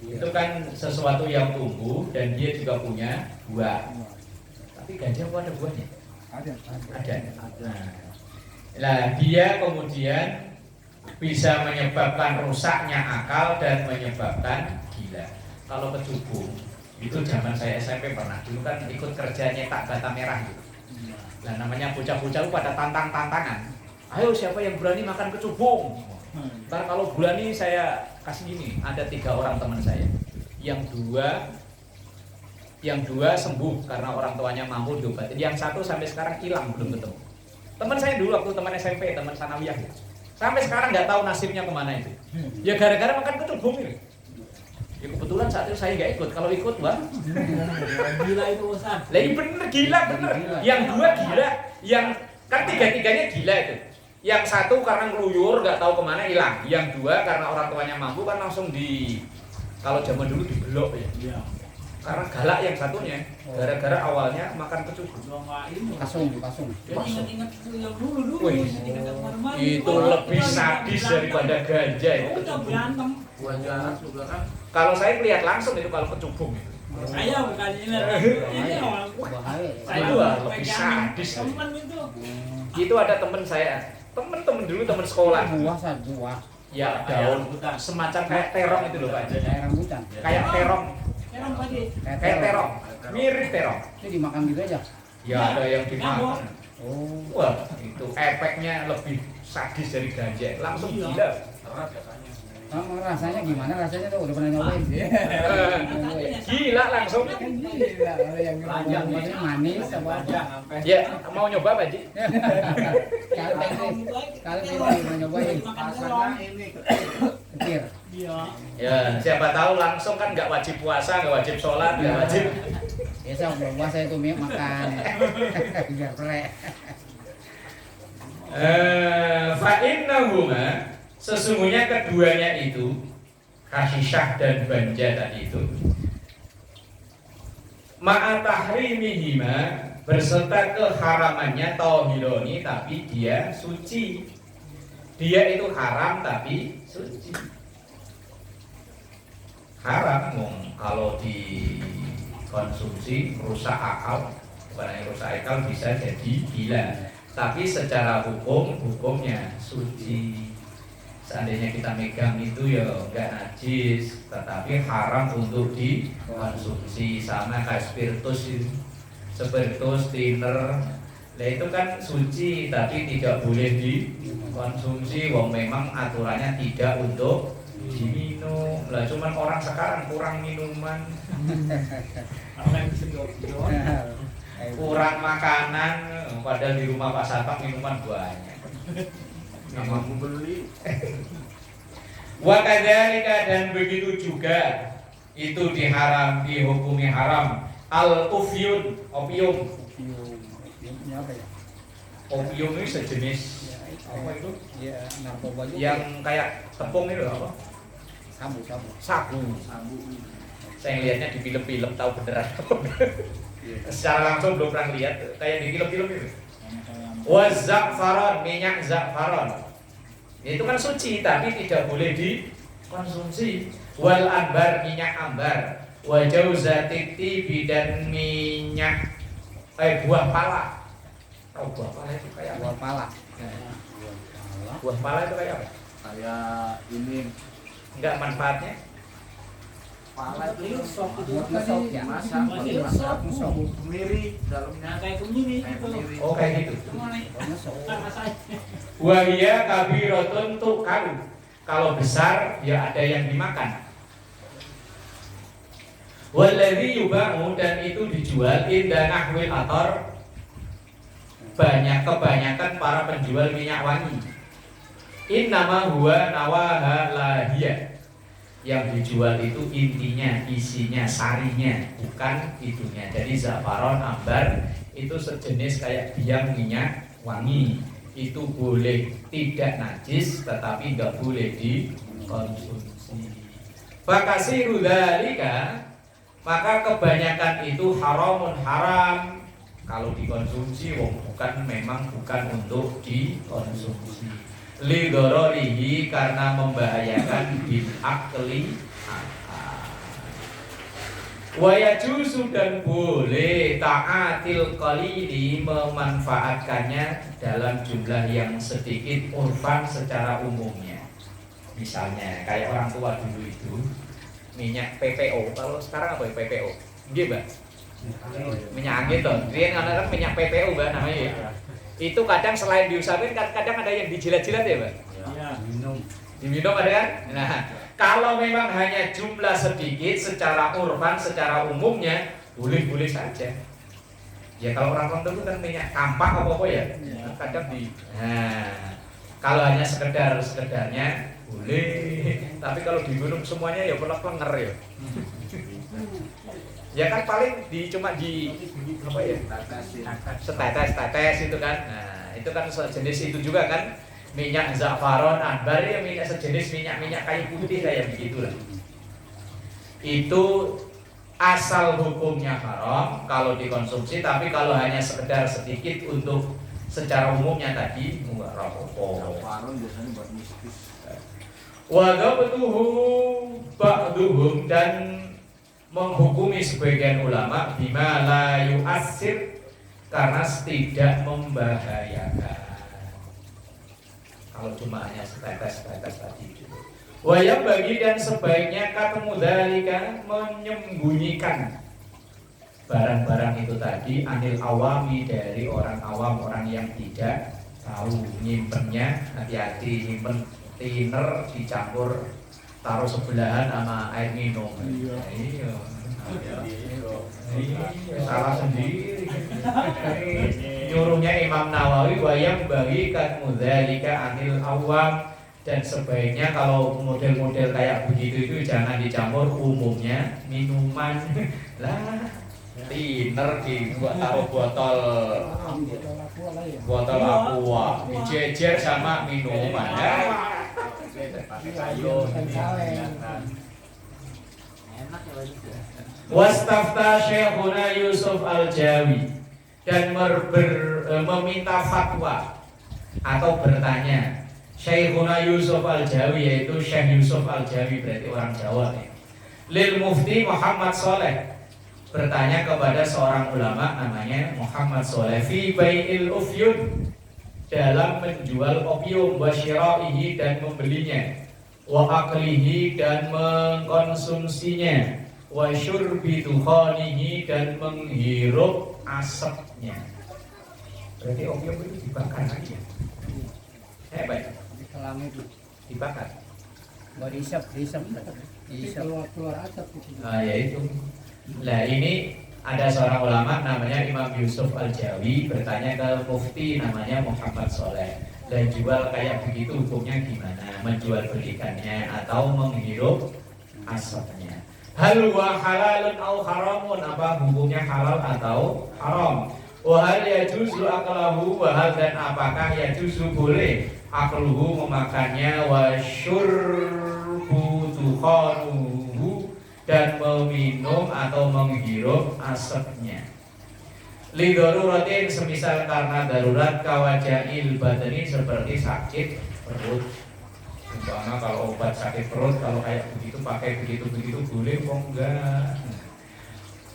Itu kan sesuatu yang tumbuh dan dia juga punya buah. Tapi ganja kok ada buahnya? Ada. Nah, dia kemudian bisa menyebabkan rusaknya akal dan menyebabkan gila. Kalau kecubung itu zaman saya SMP pernah dulu kan ikut kerja nyetak bata merah gitu. Nah namanya bocah-bocah pada tantang-tantangan. Ayo siapa yang berani makan kecubung? Ntar kalau berani saya kasih gini. Ada 3 orang teman saya. Yang dua sembuh karena orang tuanya mampu diobatin. Yang 1 sampai sekarang hilang belum ketemu. Teman saya dulu waktu teman SMP, teman sanawiyah gitu. Sampai sekarang nggak tahu nasibnya kemana itu. Ya gara-gara makan kecubung ini. Ya kebetulan saat itu saya nggak ikut. Kalau ikut, wah, Gila itu Ustaz. lah ini bener gila bener. Yang 2 gila, yang kan 3-3-nya gila itu. Yang 1 karena ngeluyur nggak tahu kemana hilang. Yang 2 karena orang tuanya mampu kan langsung kalau zaman dulu dibelok ya. Iya. Karena galak yang satunya. Gara-gara awalnya makan kecubung. Kasung. Jadi ingat-ingat yang dulu Wih, kita kemana-mana. itu lebih sadis daripada ganja itu. Udah berantem. Buat jarak juga kan. Kalau saya lihat langsung itu kalau kecubung itu. Saya bukan ini orang. Bahaya. Saya Itu lebih sadis. teman itu. Itu ada temen saya, temen dulu temen sekolah. Buah. Ya daun semacam kayak terong itu loh Pak. Kayak rambutan. Kayak terong, Sekarang pagi. kayak terong, mirip terong. Itu dimakan gitu aja. Ya ada yang dimakan. Oh. Wah itu efeknya lebih sadis dari ganja, langsung gila. Serat katanya. Kamu rasanya gimana? Rasanya tuh udah pernah nyobain? Gila langsung. Gila, ada yang Panjang manis apa? Ya mau nyoba Pak Ji? Kali pernah nyobain. rasanya ini Kecil. Iya. Ya siapa tahu langsung kan nggak wajib puasa, nggak wajib sholat, nggak wajib. Biasa belum puasa itu makan. Biar pelek. Fa'innahuma sesungguhnya keduanya itu hashisyah dan banja tadi itu ma'atahrimihima berserta keharamannya tauhidoni tapi dia suci. Dia itu haram tapi suci. Haram kalau dikonsumsi rusak akal, bukan hanya rusak akal bisa jadi gila. Tapi secara hukumnya suci. Seandainya kita megang itu ya enggak najis, tetapi haram untuk dikonsumsi. Sama kayak spiritus, thinner. Nah itu kan suci tapi tidak boleh dikonsumsi. Wong memang aturannya tidak untuk diminum. Lah cuman orang sekarang kurang minuman, kurang makanan, padahal di rumah Pak Satpam minuman banyak. Nggak mampu beli. Wa kadzalika dan begitu juga itu dihukumi haram al-ufyun, opium. Opiumnya apa ya? Opium ini sejenis Ya, apa itu? Ya, narkoba juga. Yang kayak tepung itu apa? Sabu. Sabu. Sabu. Saya lihatnya di film-film, tahu beneran. Iya. Secara langsung belum pernah lihat, kayak di film-film itu. Wa za'faron, minyak za'faron. Itu kan suci tapi tidak boleh dikonsumsi. Wal ambar, minyak ambar. Wa jauzatit tibi dan minyak buah pala. Tahu buah pala itu kayak apa? Buah pala. Buah pala itu kayak apa? Kayak ini Enggak manfaatnya? pala itu Musok ya. masak, Musok. kemiri dalamnya Nah kayak begini kayak gitu. kemiri. Oh kayak gitu. Cuma nih, Musok. rasanya. Wahia kabirotun tukalu. Kalau besar ya ada yang dimakan. Waladhi yuba'u dan itu dijual inda nahwil ator. Kebanyakan para penjual minyak wangi. Innama huwa nawaha lahiyah. Yang dijual itu intinya, isinya, sarinya, bukan itunya. Jadi zafaron, ambar itu sejenis kayak biang minyak wangi. Itu boleh tidak najis tetapi nggak boleh dikonsumsi. Fakasiru dzalika, maka kebanyakan itu haramun haram kalau dikonsumsi, memang bukan untuk dikonsumsi. Lidororihi karena membahayakan bil akli akal. Wayajuzu dan boleh ta'atil qalili memanfaatkannya dalam jumlah yang sedikit urfan secara umumnya. Misalnya kayak orang tua dulu itu minyak PPO, kalau sekarang apa ya PPO? Nggih, Mbak. Minyak angin toh. Dia kan minyak PPO, Mbak namanya ya. Itu kadang selain diusapin kadang ada yang dijilat-jilat ya, Pak? Iya. Diminum ada kan? Nah, kalau memang hanya jumlah sedikit secara urban, secara umumnya boleh-boleh saja. Ya kalau orang itu kan minyak kampak apa ya? Kadang nah, kalau hanya sekedarnya boleh. Tapi kalau diminum semuanya ya pelek-pelenger ya. Ya kan paling cuma di apa ya? Setetes itu kan. Nah, itu kan sejenis itu juga kan. Minyak zafaron, ambar ya minyak sejenis minyak kayu putih kayak begitulah. Itu asal hukumnya haram kalau dikonsumsi, tapi kalau hanya sekedar sedikit untuk secara umumnya tadi enggak apa-apa. Zafaron biasanya buat mistis. Wa ghabtuhu ba'duhum dan menghukumi sebagian ulama bima la yu'assir karena tidak membahayakan. Kalau cuma hanya setetes tadi itu. Wayang bagi dan sebaiknya ketemu dalika menyembunyikan barang-barang itu tadi anil awami dari orang awam, orang yang tidak tahu. Nyimpennya hati-hati, nyimpen tiner dicampur taruh sebelahan sama air minum. Iya. Salah sendiri. Nyuruhnya Imam Nawawi wayang bagi kan mudzalika anil awam, dan sebaiknya kalau model-model kayak begitu itu jangan dicampur umumnya minuman. Lah, tiner dibuat taruh botol aqua, dijejer sama minuman. Ya. Wastafta Syekhuna Yusuf Al-Jawi dan meminta fatwa atau bertanya Syekhuna Yusuf Al-Jawi, yaitu Syekh Yusuf Al-Jawi berarti orang Jawa ya. Lil Mufti Muhammad Soleh, bertanya kepada seorang ulama namanya Muhammad Soleh fi bai'il ufyun, dalam menjual opium, wa syira'ihi dan membelinya, wa aklihi dan mengkonsumsinya, wa syurbi dukhanihi dan menghirup asapnya. Berarti opium itu dibakar aja. Hebat. Selama itu Dibakar. mau diisap. Keluar asap gitu. Nah, ya itu. Nah, ini ada seorang ulama namanya Imam Yusuf Al-Jawi bertanya ke mufti namanya Muhammad Soleh. Dan jual kayak begitu hukumnya gimana? Menjual belikannya atau menghirup asapnya? Hal huwa halalun au haramun, apa hukumnya halal atau haram? Wa hal yajuzu aklahu, wa hal dan apakah yajuzu boleh akluhu memakannya, wa syurbu tukhanuhu dan meminum atau menghirup asapnya. Li daruratin semisal karena darurat, kawajail badani seperti sakit perut. Umpama kalau obat sakit perut kalau kayak begitu pakai begitu boleh kok enggak.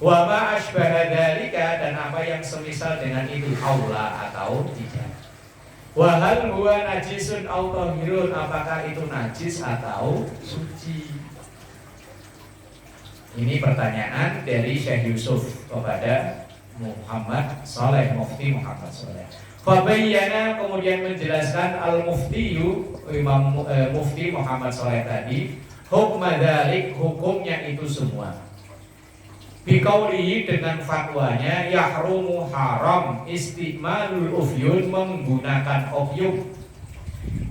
Wa ma asbaha dzalika dan apa yang semisal dengan itu aula atau tidak. Wa hal huwa najisun aw tahirun, apakah itu najis atau suci? Ini pertanyaan dari Syekh Yusuf kepada Muhammad Saleh, Mufti Muhammad Saleh. Fabayyana, kemudian menjelaskan al-muftiyu, Imam Mufti Muhammad Saleh tadi, hukma dzalik, hukumnya itu semua. Biqaulihi, dengan fatwanya, yahrumu haram istimalul ufyun, menggunakan opium.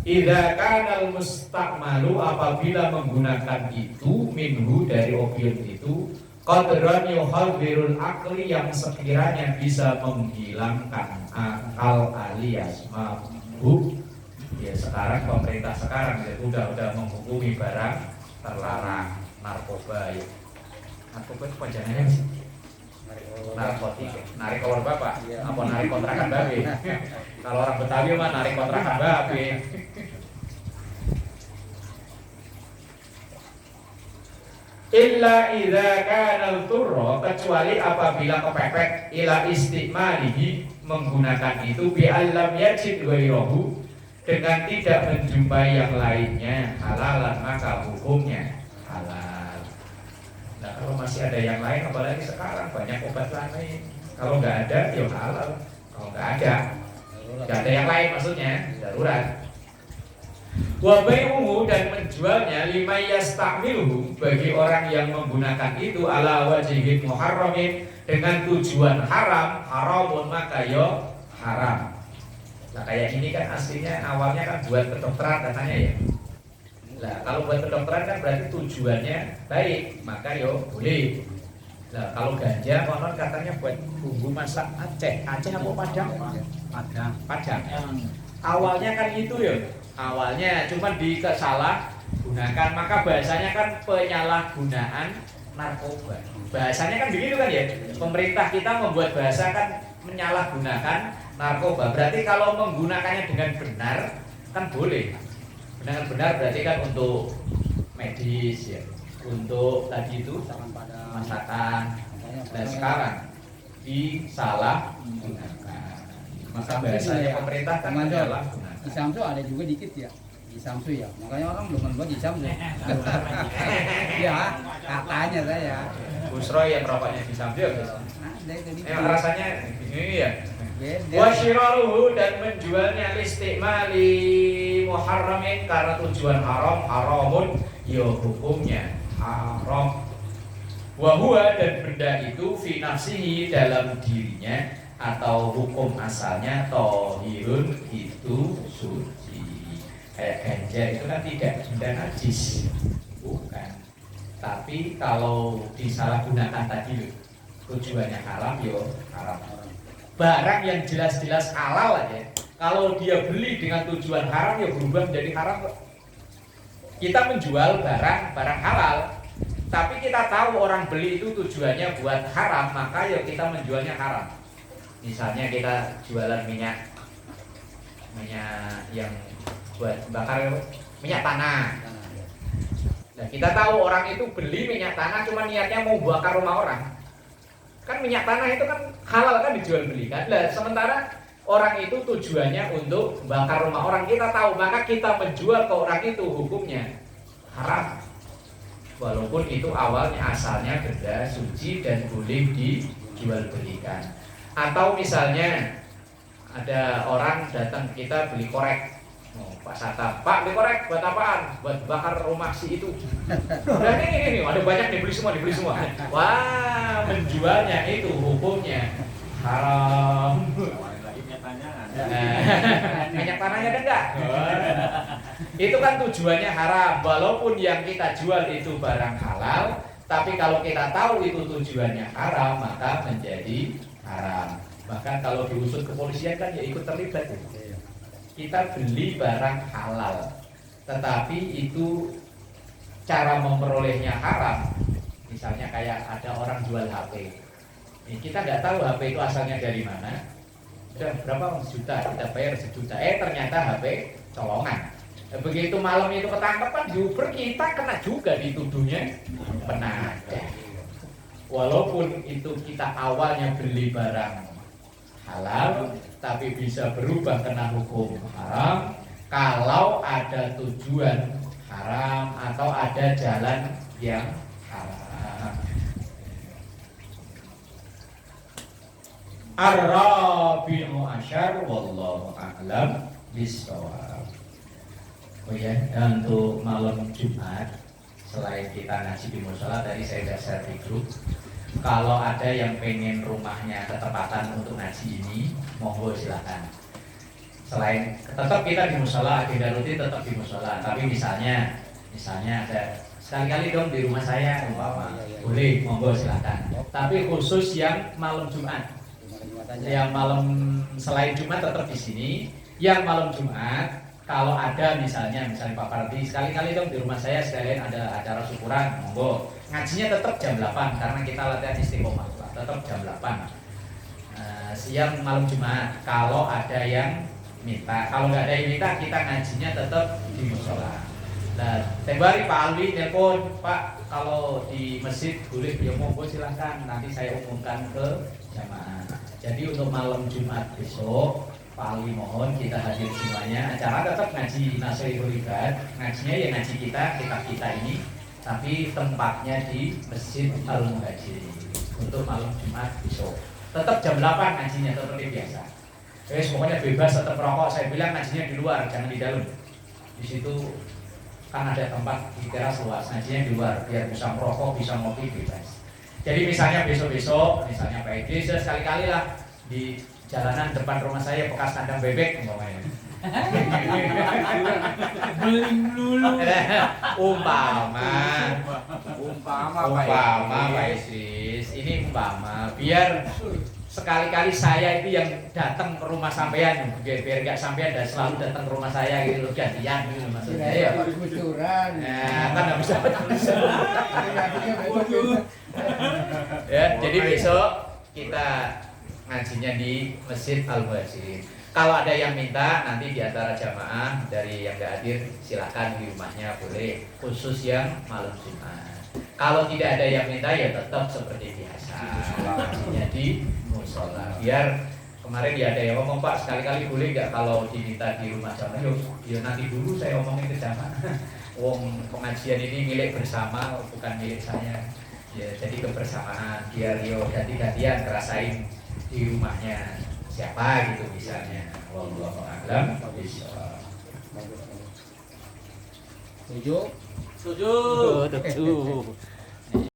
Idza kanal mustakmalu, apabila menggunakan itu, minhu dari opium itu, qadran yuhadzirul akli, yang sekiranya bisa menghilangkan akal alias mabuk. Ya sekarang pemerintah sekarang ya, udah menghukumi barang terlarang, narkoba ya. Narkoba itu panjangannya sih? Narkotika, narik kolor bapak, apa narik kontrakan babe? Kalau orang Betawi mah narik kontrakan babe. Illa idza kana al-turra, kecuali apabila kepepet, ila istimalihi, menggunakan itu, bi allam yajid ghairahu, dengan tidak menjumpai yang lainnya, halalan, maka hukumnya halal. Nah kalau masih ada yang lain, apalagi sekarang banyak obat lain, kalau nggak ada ya halal, kalau nggak ada yang lain maksudnya darurat. Wa bai'uhu, dan menjualnya, lima yastakmiluhu, bagi orang yang menggunakan itu, ala wajhin muharramin, dengan tujuan haram, haramun, maka yo haram. Nah kayak ini kan aslinya awalnya kan buat kedokteran katanya ya. Nah kalau buat kedokteran kan berarti tujuannya baik, maka yo boleh. Nah kalau ganja konon katanya buat bumbu masak Aceh apa Padang. Awalnya kan itu ya. Awalnya cuma salah gunakan, maka bahasanya kan penyalahgunaan narkoba. Bahasanya kan begitu kan ya. Pemerintah kita membuat bahasa kan menyalahgunakan narkoba. Berarti kalau menggunakannya dengan benar kan boleh. Dengan benar berarti kan untuk medis ya, untuk tadi itu masakan. Dan sekarang disalahgunakan. Maka bahasanya pemerintah kan menyalahgunakan. Di Samsu ada juga dikit ya, di Samsu ya, makanya orang belum buat di Samsu. Ya, katanya saya. Busro yang rokoknya di Samsu ya. Rasanya ini ya. Wasyiraruhu, dan menjualnya listimali muharramin, karena tujuan haram, haramun, ya hukumnya haram. Wahua, dan benda itu fi nafsihi, dalam dirinya atau hukum asalnya tohirun, itu suci. Kayak ganja itu kan tidak benda najis, bukan. Tapi kalau disalahgunakan tadi loh, tujuannya haram, yo haram. Barang yang jelas-jelas halal aja, kalau dia beli dengan tujuan haram, ya berubah menjadi haram. Kita menjual barang halal, tapi kita tahu orang beli itu tujuannya buat haram, maka ya kita menjualnya haram. Misalnya kita jualan minyak yang buat bakar, minyak tanah. Nah, kita tahu orang itu beli minyak tanah cuma niatnya mau bakar rumah orang. Kan minyak tanah itu kan halal kan dijual belikan. Nah, sementara orang itu tujuannya untuk bakar rumah orang, kita tahu, maka kita menjual ke orang itu hukumnya haram. Walaupun itu awalnya asalnya benda suci dan boleh dijual belikan. Atau misalnya ada orang datang kita beli korek, Pak Satap, Pak beli korek buat apaan? Buat bakar rumah si itu. Dan ini ada banyak dibeli semua. Wah, menjualnya itu hukumnya haram. Minyak tanahnya ada enggak? Itu kan tujuannya haram. Walaupun yang kita jual itu barang halal, tapi kalau kita tahu itu tujuannya haram, maka menjadi haram. Bahkan kalau diusut kepolisian kan ya ikut terlibat. Kita beli barang halal, tetapi itu cara memperolehnya haram. Misalnya kayak ada orang jual HP. Kita nggak tahu HP itu asalnya dari mana. Udah berapa juta, kita bayar sejuta. Ternyata HP colongan. Begitu malam itu ketangkep kan Uber, kita kena juga dituduhnya penajam. Walaupun itu kita awalnya beli barang halal, tapi bisa berubah kena hukum haram kalau ada tujuan haram atau ada jalan yang haram. Ar-rabi'u asyar wallahu a'lam bishawab. Oh ya, dan untuk malam Jumat selain kita ngaji di mushola, tadi saya sudah share di grup. Kalau ada yang pengen rumahnya ketepatan untuk ngaji ini, monggo silakan. Selain tetap kita di mushola, agenda rutin tetap di mushola. Tapi misalnya ada sekali-kali dong di rumah saya, umpama boleh, monggo silakan. Tapi khusus yang malam Jumat, yang malam selain Jumat tetap di sini. Yang malam Jumat, kalau ada misalnya Pak Parti, sekali-kali dong di rumah saya sekalian ada acara syukuran, monggo. Ngajinya tetap jam 8 karena kita latihan istiqomah, tetap jam 8. Siang malam Jumat. Kalau ada yang minta, kalau nggak ada yang minta, kita ngajinya tetap di mushola. Nah, tempo hari Pak Alwi telepon, Pak kalau di masjid boleh, ya monggo silahkan. Nanti saya umumkan ke jamaah. Jadi untuk malam Jumat besok, Pak Alwi mohon kita hadir semuanya. Acara tetap ngaji Nasihatul Ibad, ngajinya ya ngaji kita, kitab kita ini, tapi tempatnya di Masjid Al-Muhajirin untuk malam Jumat besok. Tetap jam 8 ngajinya seperti biasa. Pokoknya bebas, tetap rokok. Saya bilang ngajinya di luar, jangan di dalam. Di situ kan ada tempat di teras luas, ngajinya di luar biar bisa merokok, bisa ngopi bebas. Jadi misalnya besok-besok, misalnya Pak Idris sekali-kali lah di jalanan depan rumah saya bekas kandang bebek umpamanya. Beling dulu. Umpama Pak Idris, ini umpama biar sekali-kali saya itu yang datang ke rumah sampean, biar nggak sampean dan selalu datang ke rumah saya gitu loh, gantian gitu maksudnya. Ya, Kucuran. nah, kan nggak bisa. Ya, jadi besok kita ngajinya di Masjid Al-Muhajirin. Kalau ada yang minta, nanti di antara jamaah dari yang nggak hadir silakan di rumahnya boleh, khusus yang malam Jumat. Kalau tidak ada yang minta ya tetap seperti biasa, ngajinya di musola. Biar kemarin ya ada yang ngomong, Pak sekali-kali boleh nggak kalau diminta di rumah jamaah? Yo nanti dulu saya ngomongin ke jamaah. Wong pengajian ini milik bersama, bukan milik saya. Ya jadi kebersamaan, biar yo ganti-gantian ngerasain di rumahnya siapa gitu misalnya. Wallahu a'lam bishawab. Setuju? Setuju. Setuju.